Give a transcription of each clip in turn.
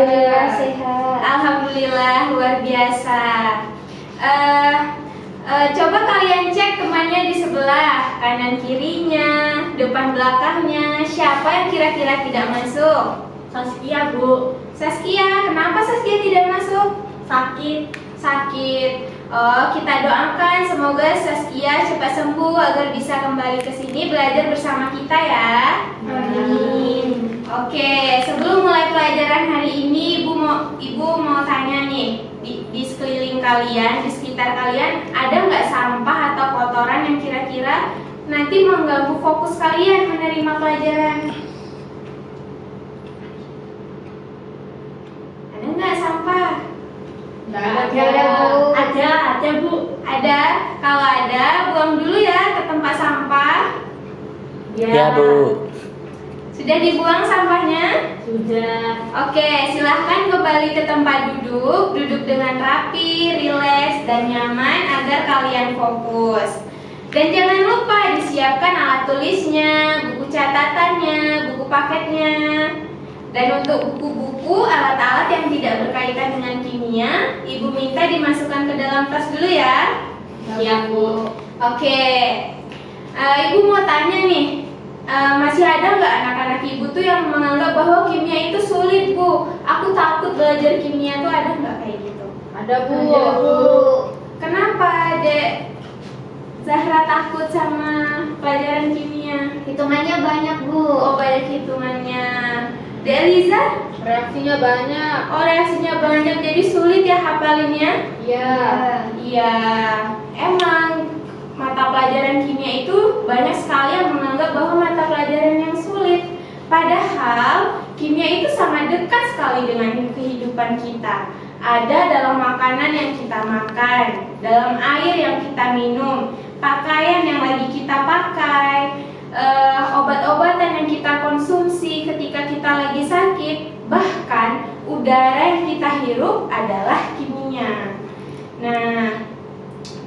Alhamdulillah sehat. Alhamdulillah luar biasa. Coba kalian cek temannya di sebelah, kanan kirinya, depan belakangnya. Siapa yang kira-kira tidak masuk? Saskia, Bu. Saskia, kenapa Saskia tidak masuk? Sakit. Oh, kita doakan semoga Saskia cepat sembuh agar bisa kembali ke sini belajar bersama kita ya. Amin. Oke, sebelum mulai pelajaran hari ini, Ibu mau tanya nih, di sekeliling kalian, di sekitar kalian, ada nggak sampah atau kotoran yang kira-kira nanti mengganggu fokus kalian menerima pelajaran? Ada nggak sampah? Ada, Bu. Ada, Bu. Ada. Kalau ada, buang dulu ya ke tempat sampah. Ya, Bu. Sudah dibuang sampahnya? Sudah. Oke, silahkan kembali ke tempat duduk. Duduk dengan rapi, rileks, dan nyaman agar kalian fokus. Dan jangan lupa disiapkan alat tulisnya, buku catatannya, buku paketnya. Dan untuk buku-buku, alat-alat yang tidak berkaitan dengan kimia, Ibu minta dimasukkan ke dalam tas dulu ya. Ya, Bu. Oke, Ibu mau tanya nih, masih ada nggak anak-anak Ibu tuh yang menganggap bahwa kimia itu sulit, Bu? Aku takut belajar kimia tuh, ada nggak kayak gitu? Ada, Bu. Ada, Bu. Kenapa, Dek? Zahra takut sama pelajaran kimia? Hitungannya banyak, Bu. Oh, banyak hitungannya. Dek Eliza? Reaksinya banyak. Oh, reaksinya banyak, jadi sulit ya hafalinnya? Iya. Iya, emang mata pelajaran kimia itu banyak sekali yang menganggap bahwa mata pelajaran yang sulit. Padahal kimia itu sangat dekat sekali dengan kehidupan kita. Ada dalam makanan yang kita makan, dalam air yang kita minum, pakaian yang lagi kita pakai, obat-obatan yang kita konsumsi ketika kita lagi sakit, bahkan udara yang kita hirup adalah kimia. Nah,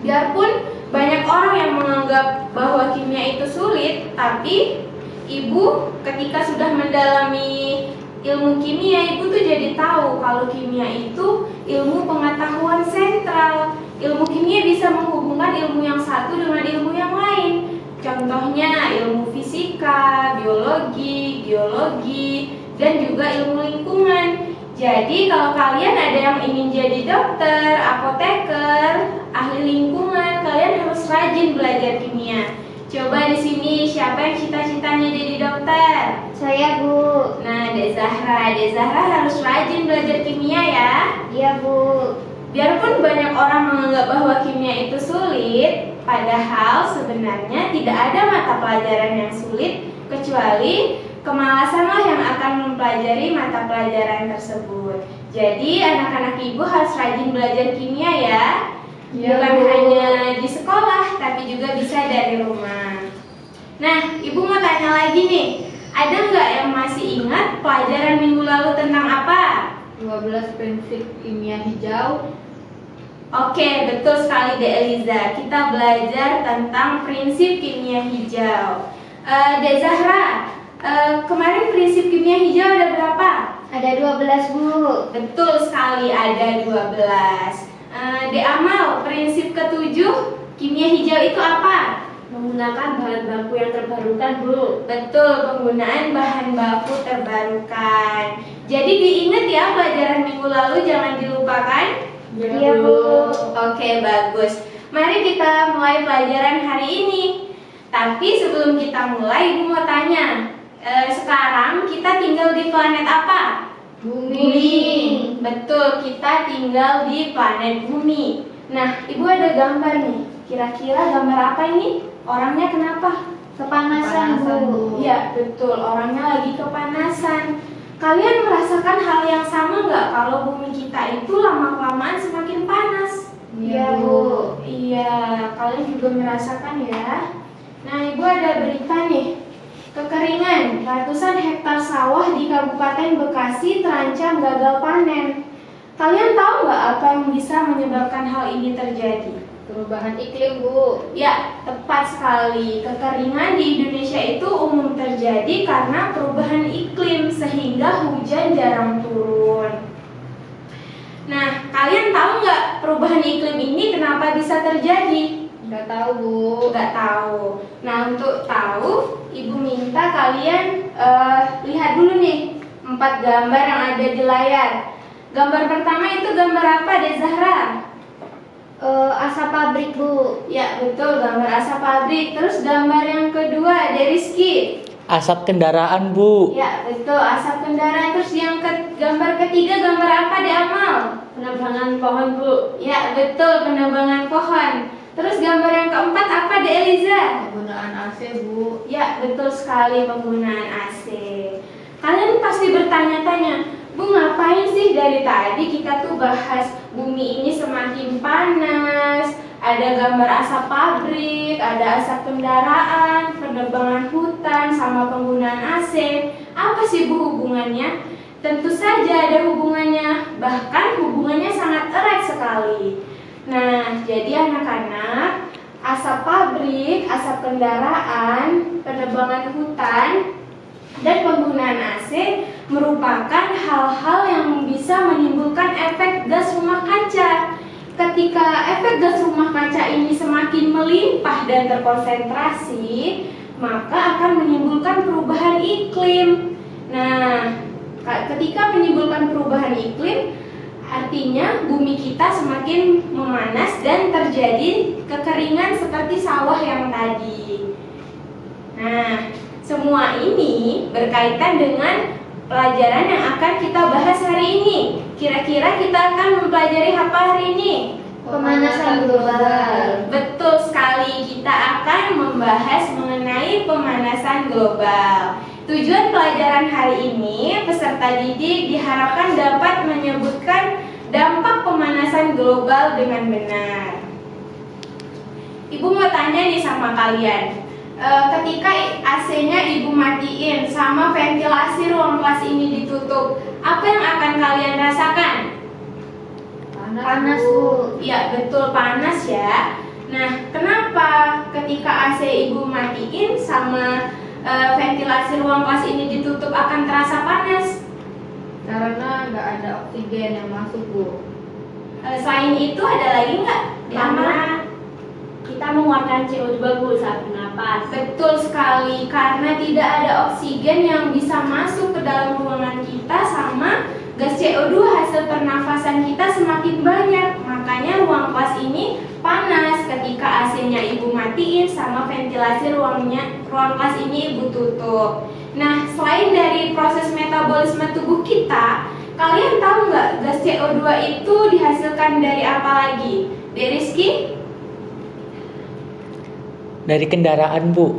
biarpun banyak orang yang menganggap bahwa kimia itu sulit, tapi Ibu ketika sudah mendalami ilmu kimia, Ibu tuh jadi tahu kalau kimia itu ilmu pengetahuan sentral. Ilmu kimia bisa menghubungkan ilmu yang satu dengan ilmu yang lain. Contohnya ilmu fisika, biologi, geologi, dan juga ilmu lingkungan. Jadi kalau kalian ada yang ingin jadi dokter, apoteker, ahli lingkungan, kalian harus rajin belajar kimia. Coba di sini siapa yang cita-citanya jadi dokter? Saya, Bu. Nah, Dek Zahra harus rajin belajar kimia ya. Iya, Bu. Biarpun banyak orang menganggap bahwa kimia itu sulit, padahal sebenarnya tidak ada mata pelajaran yang sulit kecuali kemalasanlah yang akan mempelajari mata pelajaran tersebut. Jadi anak-anak Ibu harus rajin belajar kimia ya. Ya, Bukan Bu. hanya di sekolah, tapi juga bisa dari rumah. Nah, Ibu mau tanya lagi nih, ada nggak yang masih ingat pelajaran minggu lalu tentang apa? 12 prinsip kimia hijau. Oke, betul sekali Dek Eliza. Kita belajar tentang prinsip kimia hijau. Dek Zahra, kemarin prinsip kimia hijau ada berapa? Ada 12, Bu. Betul sekali, ada 12. Dek Amal, prinsip ke-7 kimia hijau itu apa? Menggunakan bahan baku yang terbarukan, Bu. Betul, penggunaan bahan baku terbarukan. Jadi diingat ya pelajaran minggu lalu, jangan dilupakan. Iya, Bu. Oke, bagus. Mari kita mulai pelajaran hari ini. Tapi sebelum kita mulai, Ibu mau tanya, sekarang kita tinggal di planet apa? Bumi. Betul, kita tinggal di planet Bumi. Nah, Ibu ada gambar nih. Kira-kira gambar apa ini? Orangnya kenapa? Kepanasan, Bu. Iya, betul. Orangnya lagi kepanasan. Kalian merasakan hal yang sama nggak kalau bumi kita itu lama-kelamaan semakin panas? Iya, Bu. Iya, kalian juga merasakan ya. Nah, Ibu ada berita nih. Kekeringan, ratusan hektar sawah di Kabupaten Bekasi terancam gagal panen. Kalian tahu nggak apa yang bisa menyebabkan hal ini terjadi? Perubahan iklim, Bu. Ya, tepat sekali. Kekeringan di Indonesia itu umum terjadi karena perubahan iklim sehingga hujan jarang turun. Nah, kalian tahu nggak perubahan iklim ini kenapa bisa terjadi? Nggak tahu Bu. Nggak tahu. Nah, untuk tahu, Ibu minta kalian lihat dulu nih 4 gambar yang ada di layar. Gambar pertama itu gambar apa, Dek Zahra? Asap pabrik Bu. Ya, betul, gambar asap pabrik. Terus gambar yang kedua, Dek Rizky. Asap kendaraan, Bu. Ya, betul, asap kendaraan. Terus yang gambar ketiga, gambar apa, Dek Amal? Penebangan pohon Bu. Ya, betul, penebangan pohon. Terus gambar yang keempat apa, Dek Eliza? Penggunaan AC Bu. Ya, betul sekali, penggunaan AC. Kalian pasti bertanya-tanya, Bu, ngapain sih dari tadi kita tuh bahas bumi ini semakin panas, ada gambar asap pabrik, ada asap kendaraan, penebangan hutan, sama penggunaan AC. Apa sih Bu hubungannya? Tentu saja ada hubungannya, bahkan hubungannya sangat erat sekali. Nah, jadi anak-anak, asap pabrik, asap kendaraan, penebangan hutan, dan penggunaan AC merupakan hal-hal yang bisa menimbulkan efek gas rumah kaca. Ketika efek gas rumah kaca ini semakin melimpah dan terkonsentrasi, maka akan menimbulkan perubahan iklim. Nah, ketika menimbulkan perubahan iklim, artinya bumi kita semakin memanas dan terjadi kekeringan seperti sawah yang tadi. Nah, semua ini berkaitan dengan pelajaran yang akan kita bahas hari ini. Kira-kira kita akan mempelajari apa hari ini? Pemanasan global. Betul sekali, kita akan membahas mengenai pemanasan global. Tujuan pelajaran hari ini, peserta didik diharapkan dapat menyebutkan dampak pemanasan global dengan benar. Ibu mau tanya nih sama kalian, ketika AC-nya Ibu matiin sama ventilasi ruang kelas ini ditutup, apa yang akan kalian rasakan? Panas Bu. Ya, betul, panas ya. Nah, kenapa ketika AC Ibu matiin sama ventilasi ruang kelas ini ditutup akan terasa panas? Karena nggak ada oksigen yang masuk Bu. Selain itu ada lagi nggak? Karena kita mengeluarkan CO2 Bu saat bernapas. Betul sekali, karena tidak ada oksigen yang bisa masuk ke dalam ruangan kita sama gas CO2 hasil pernafasan kita semakin banyak. Makanya ruang kelas ini panas ketika AC-nya Ibu matiin sama ventilasi ruang kelas ini Ibu tutup. Nah, selain dari proses metabolisme tubuh kita, kalian tahu nggak gas CO2 itu dihasilkan dari apa lagi? Dari Rizky? Dari kendaraan, Bu.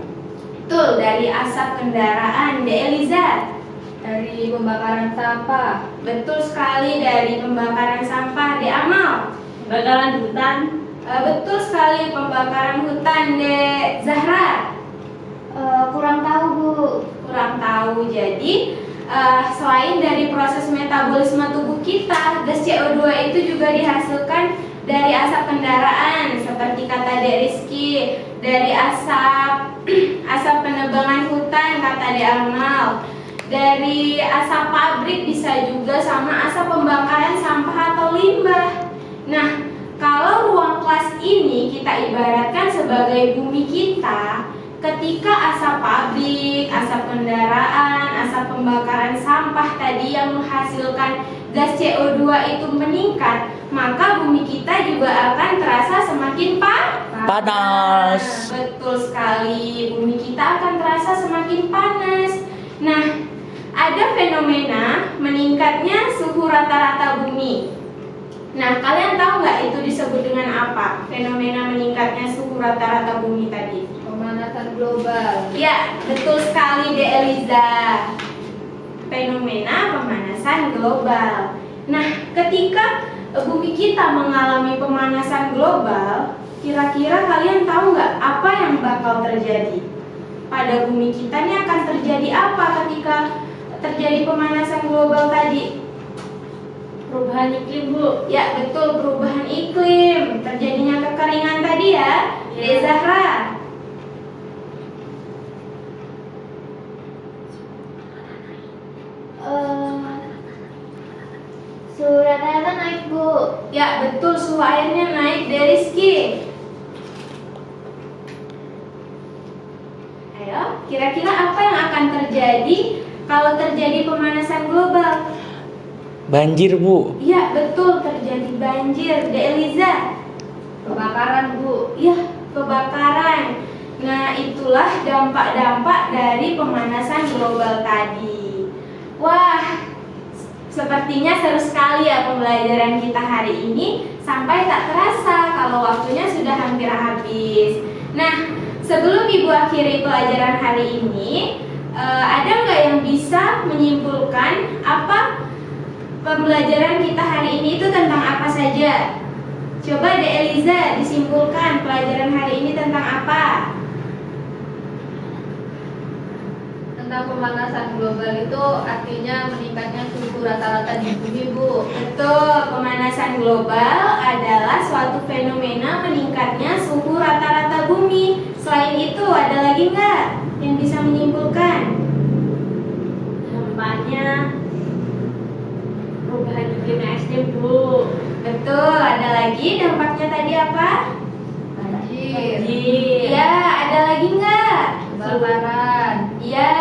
Betul, dari asap kendaraan. De Eliza? Dari pembakaran sampah. Betul sekali, dari pembakaran sampah. De Amal? Pembakaran hutan. Betul sekali, pembakaran hutan. De Zahra? Kurang tahu Bu. Kurang tahu. Jadi selain dari proses metabolisme tubuh kita, gas CO2 itu juga dihasilkan dari asap kendaraan seperti kata Dek Rizky, dari asap penebangan hutan kata Dek Amal, dari asap pabrik bisa juga sama asap pembakaran sampah atau limbah. Nah, kalau ruang kelas ini kita ibaratkan sebagai bumi kita, ketika asap pabrik, asap kendaraan, asap pembakaran sampah tadi yang menghasilkan gas CO2 itu meningkat, maka bumi kita juga akan terasa semakin Panas. Betul sekali, bumi kita akan terasa semakin panas. Nah, ada fenomena meningkatnya suhu rata-rata bumi. Nah, kalian tahu nggak itu disebut dengan apa? Fenomena meningkatnya suhu rata-rata bumi tadi. Pemanasan global. Ya, betul sekali De Eliza. Fenomena pemanasan global. Nah, ketika bumi kita mengalami pemanasan global, kira-kira kalian tahu nggak apa yang bakal terjadi? Pada bumi kita ini akan terjadi apa ketika terjadi pemanasan global tadi? Perubahan iklim Bu. Ya, betul, perubahan iklim. Terjadinya kekeringan tadi ya, De Zahra. Suhu rata-rata naik Bu. Ya, betul, suhu airnya naik deh, Rizky. Ayo, kira-kira apa yang akan terjadi kalau terjadi pemanasan global? Banjir, Bu. Iya, betul, terjadi banjir. De Eliza? Kebakaran, Bu. Iya, kebakaran. Nah, itulah dampak-dampak dari pemanasan global tadi. Wah, sepertinya seru sekali ya pembelajaran kita hari ini. Sampai tak terasa kalau waktunya sudah hampir habis. Nah, sebelum Ibu akhiri pelajaran hari ini, ada nggak yang bisa menyimpulkan apa pembelajaran kita hari ini itu tentang apa saja? Coba De Eliza disimpulkan pelajaran hari ini tentang apa? Tentang pemanasan global itu artinya meningkatnya suhu rata-rata di bumi, Bu. Betul, pemanasan global adalah suatu fenomena meningkatnya suhu rata-rata bumi. Selain itu, ada lagi nggak yang bisa menyimpulkan? Dampaknya perubahan iklim ekstrim, Bu. Betul, ada lagi dampaknya tadi apa? Banjir, Iya, ada lagi nggak? kebakaran, Iya,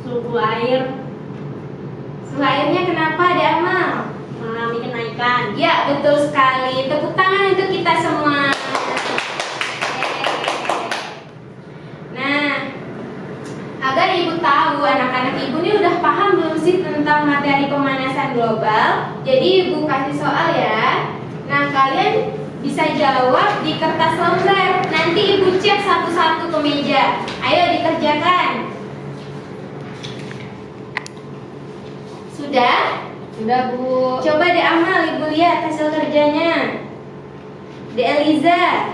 Suhu air suhu airnya kenapa, Ade Amal? mengalami kenaikan. Ya, betul sekali. Tepuk tangan untuk kita semua. Nah, agar Ibu tahu, anak-anak Ibu ini udah paham belum sih tentang materi pemanasan global? Jadi Ibu kasih soal ya. Nah, kalian bisa jawab di kertas lembar. Nanti Ibu cek satu-satu ke meja. Ayo dikerjakan. Sudah? sudah, Bu. Coba De Amal, Ibu lihat hasil kerjanya. De Eliza.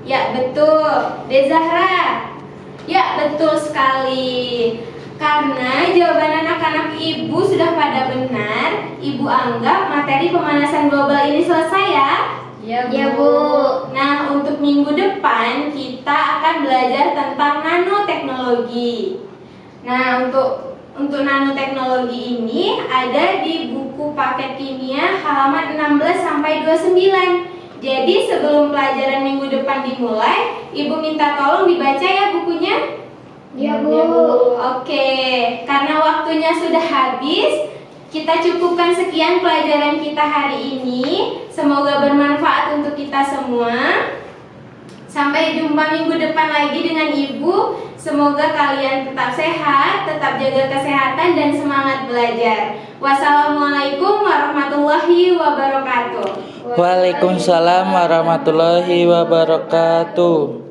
Ya, betul. De Zahra. Ya, betul sekali. Karena jawaban anak-anak Ibu sudah pada benar, Ibu anggap materi pemanasan global ini selesai ya? Iya, Ya, Bu. Nah, untuk minggu depan kita akan belajar tentang nanoteknologi. Nah, untuk nanoteknologi ini ada di buku paket kimia halaman 16 sampai 29. Jadi sebelum pelajaran minggu depan dimulai, Ibu minta tolong dibaca ya bukunya. Iya, Bu. Oke, karena waktunya sudah habis, kita cukupkan sekian pelajaran kita hari ini. Semoga bermanfaat untuk kita semua. Sampai jumpa minggu depan lagi dengan Ibu. Semoga kalian tetap sehat, tetap jaga kesehatan dan semangat belajar. Wassalamualaikum warahmatullahi wabarakatuh. Waalaikumsalam warahmatullahi wabarakatuh.